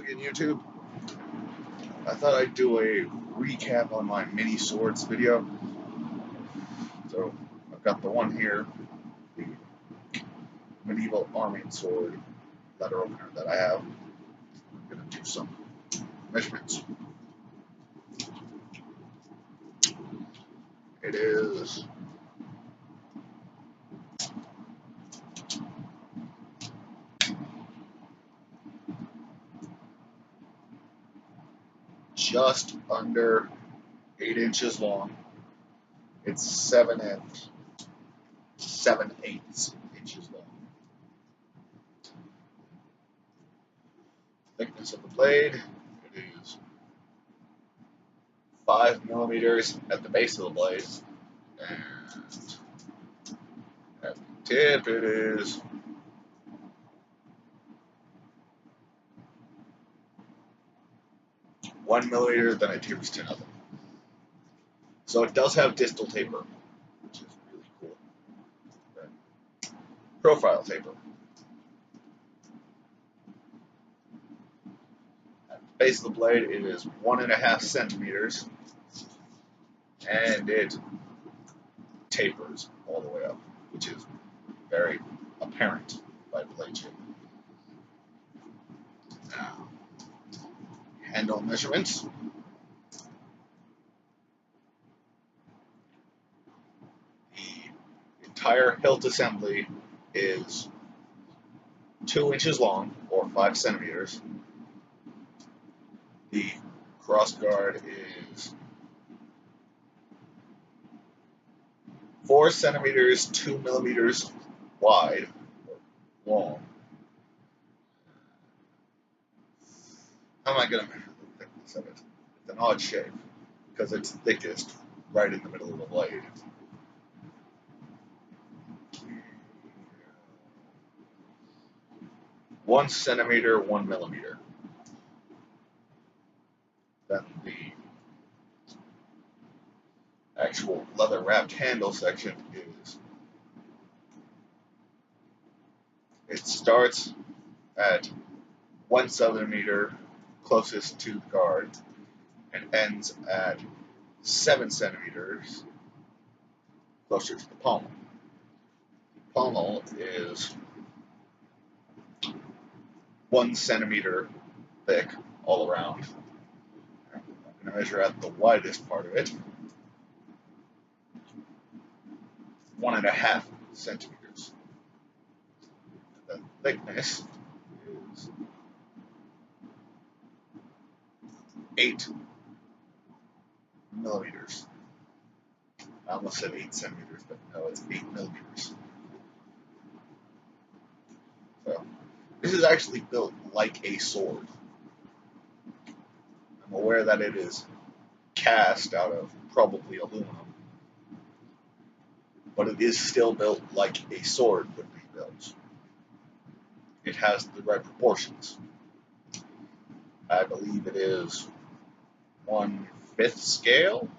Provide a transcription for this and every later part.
again, YouTube. I thought I'd do a recap on my mini swords video. So I've got the one here, the medieval arming sword letter opener that I have. I'm going to do some measurements. It is just under 8 inches long. It's 7 7/8 inches long. Thickness of the blade, it is 5 millimeters at the base of the blade, and at the tip it is 1 millimeter, then it tapers to nothing. So it does have distal taper, which is really cool. Then profile taper. At the base of the blade, it is 1.5 centimeters, and it tapers all the way up, which is very apparent by blade shape. Now, handle measurements. The entire hilt assembly is 2 inches long, or 5 centimeters. The crossguard is 4 centimeters, 2 millimeters wide, or long. How am I going to measure the thickness of it? It's an odd shape, because it's thickest right in the middle of the blade. One centimeter, 1 millimeter. Then the actual leather wrapped handle section is, it starts at 1 centimeter closest to the guard and ends at 7 centimeters closer to the pommel. The pommel is 1 centimeter thick all around. I'm going to measure out the widest part of it. 1.5 centimeters. The thickness is 8 millimeters. I almost said 8 centimeters, but no, it's 8 millimeters. So, this is actually built like a sword. I'm aware that it is cast out of probably aluminum, but it is still built like a sword would be built. It has the right proportions. I believe it is 1/5 scale.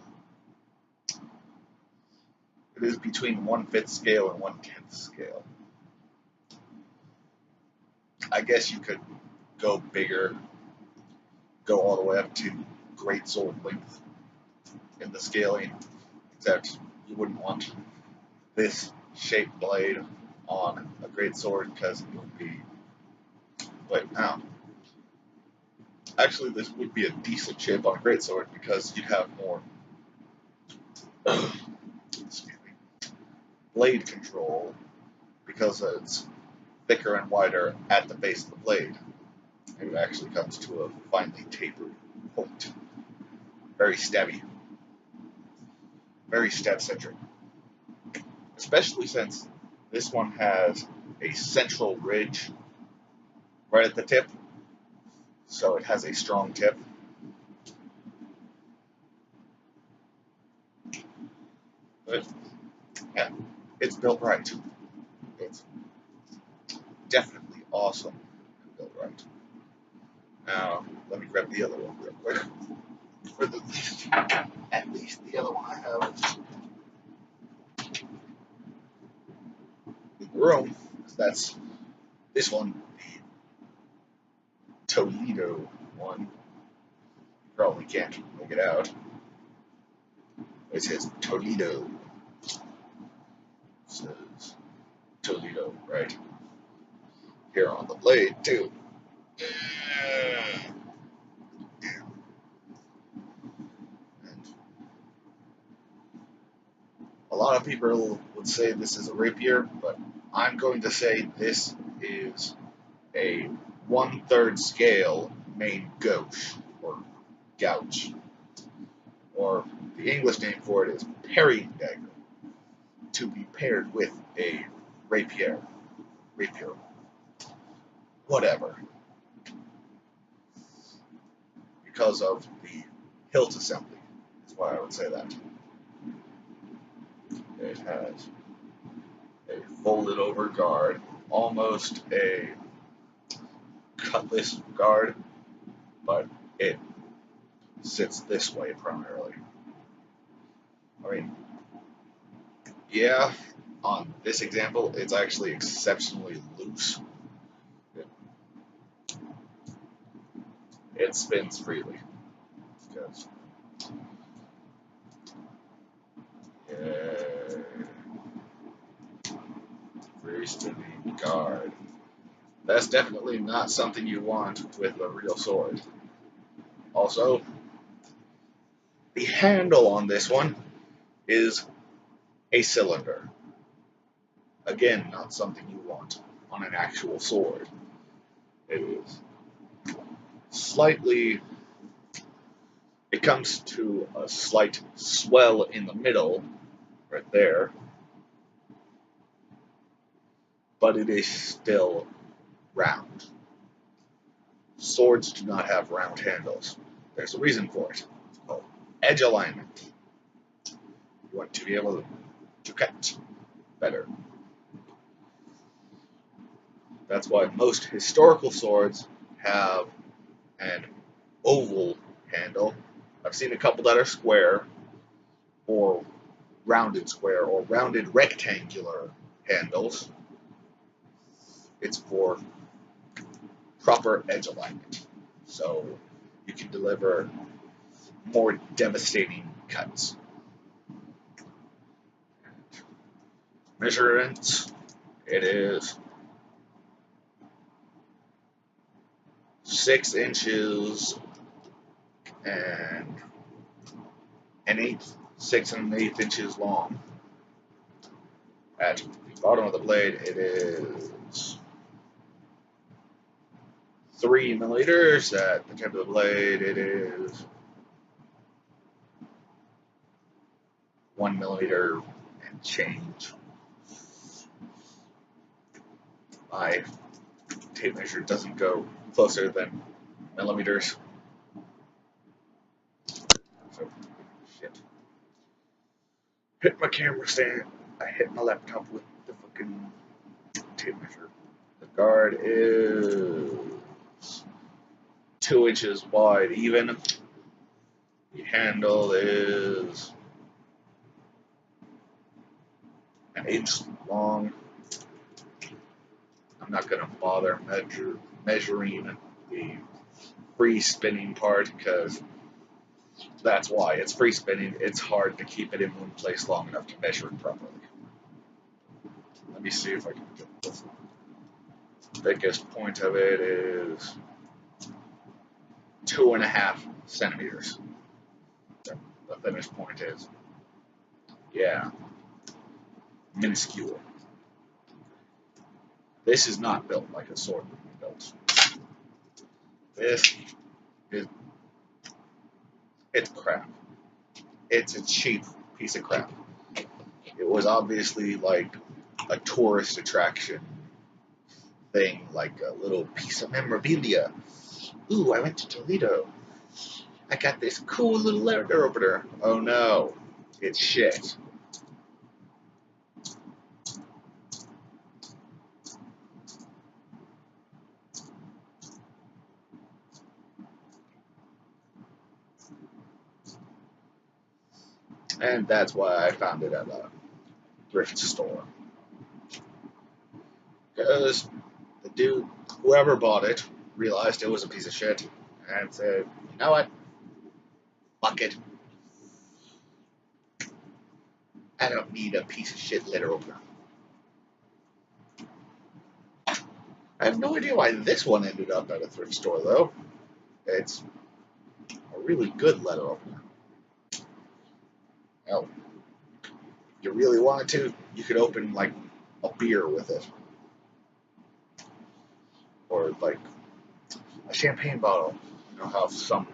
It is between 1/5 scale and 1/10 scale. I guess you could go bigger, go all the way up to great sword length in the scaling, except you wouldn't want this shaped blade on a great sword because it would be, wait, now, actually this would be a decent shape on a great sword because you'd have more blade control because it's thicker and wider at the base of the blade. It actually comes to a finely tapered point. Very stabby. Very stab-centric. Especially since this one has a central ridge right at the tip, so it has a strong tip. But yeah, it's built right. It's definitely awesome and built right. Now, let me grab the other one real quick. For at least the other one I have in the room. That's this one, Toledo one. Probably can't make it out. It says Toledo. It says Toledo right here on the blade too. And a lot of people would say this is a rapier, but I'm going to say this is a 1/3 scale main gauche or gouge, or the English name for it is parrying dagger, to be paired with a rapier, whatever, because of the hilt assembly, is why I would say that. It has a folded over guard, almost a cutlass guard, but it sits this way primarily. I mean, yeah, on this example, it's actually exceptionally loose. It spins freely. Because, yeah, free spinning guard. That's definitely not something you want with a real sword. Also, the handle on this one is a cylinder. Again, not something you want on an actual sword. It is slightly, it comes to a slight swell in the middle, right there, but it is still round. Swords do not have round handles. There's a reason for it. It's called edge alignment. You want to be able to cut better. That's why most historical swords have an oval handle. I've seen a couple that are square, or rounded square, or rounded rectangular handles. It's for proper edge alignment, so you can deliver more devastating cuts. Measurements, it is 6 inches and an eighth, 6 1/8 inches long. At the bottom of the blade, it is 3 millimeters. At the tip of the blade, it is 1 millimeter and change. My tape measure doesn't go closer than millimeters. So, shit. Hit my camera stand. I hit my laptop with the fucking tape measure. The guard is 2 inches wide even. The handle is an inch long. I'm not going to bother measuring the free spinning part, because that's why it's free spinning. It's hard to keep it in one place long enough to measure it properly. Let me see if I can get this. The thickest point of it is 2.5 centimeters. The thinnest point is, yeah, minuscule. This is not built like a sword would be built. This is, it's crap. It's a cheap piece of crap. It was obviously like a tourist attraction thing, like a little piece of memorabilia. Ooh, I went to Toledo. I got this cool little letter opener. Oh no, it's shit. And that's why I found it at a thrift store. Because the dude, whoever bought it, realized it was a piece of shit and said, you know what? Fuck it. I don't need a piece of shit letter opener. I have no idea why this one ended up at a thrift store, though. It's a really good letter opener. Now, if you really wanted to, you could open, like, a beer with it. Or, like, a champagne bottle. You know how some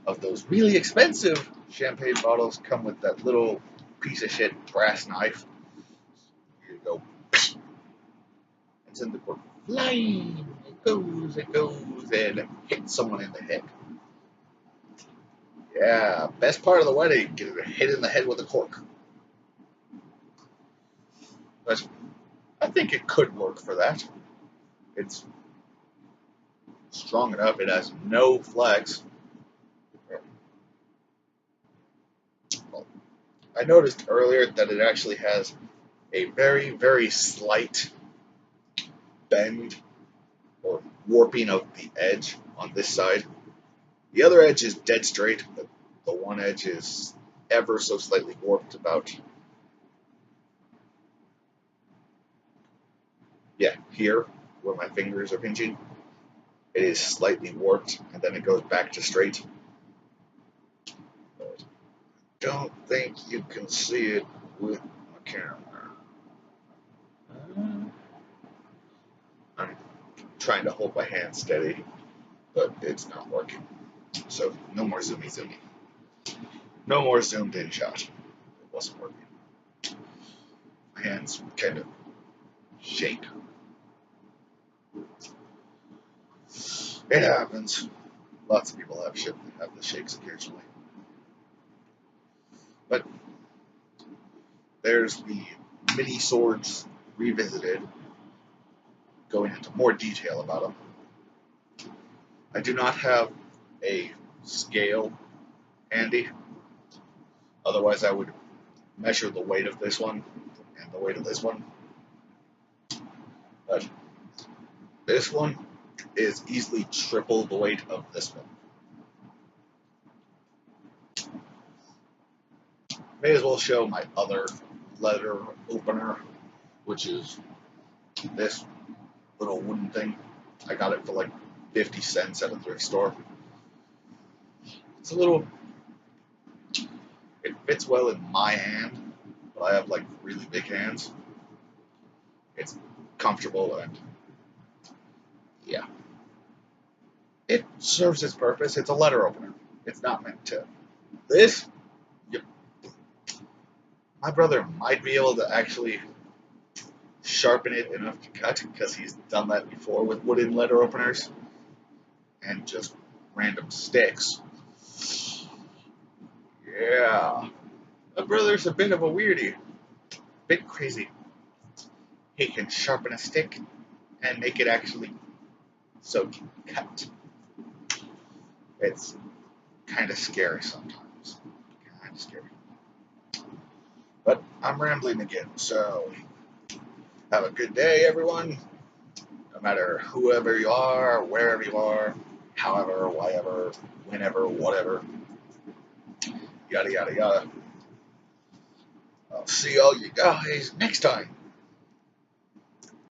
of those really expensive champagne bottles come with that little piece of shit brass knife. You go, and send the cork flying. It goes, and hits someone in the head. Yeah, best part of the wedding, get hit in the head with a cork. But I think it could work for that. It's strong enough. It has no flex. Well, I noticed earlier that it actually has a very, very slight bend or warping of the edge on this side. The other edge is dead straight, but the one edge is ever so slightly warped about, yeah, here, where my fingers are pinching. It is slightly warped, and then it goes back to straight. But don't think you can see it with my camera. I'm trying to hold my hand steady, but it's not working. So no more zoomy. No more zoomed in shot. It wasn't working. My hands kind of shake. It happens. Lots of people have the shakes occasionally. But there's the mini swords revisited, going into more detail about them. I do not have a scale handy. Otherwise, I would measure the weight of this one and the weight of this one. But this one is easily triple the weight of this one. May as well show my other letter opener, which is this little wooden thing. I got it for like 50 cents at a thrift store. It's a little, it fits well in my hand, but I have like really big hands. It's comfortable and yeah. It serves its purpose. It's a letter opener. It's not meant to. This, yep. My brother might be able to actually sharpen it enough to cut because he's done that before with wooden letter openers and just random sticks. Yeah, my brother's a bit of a weirdie, bit crazy. He can sharpen a stick and make it actually so it can cut. It's kind of scary sometimes. Kind of scary. But I'm rambling again, so have a good day, everyone. No matter whoever you are, wherever you are, however, whatever, whenever, whatever. Yada, yada, yada. I'll see all you guys next time.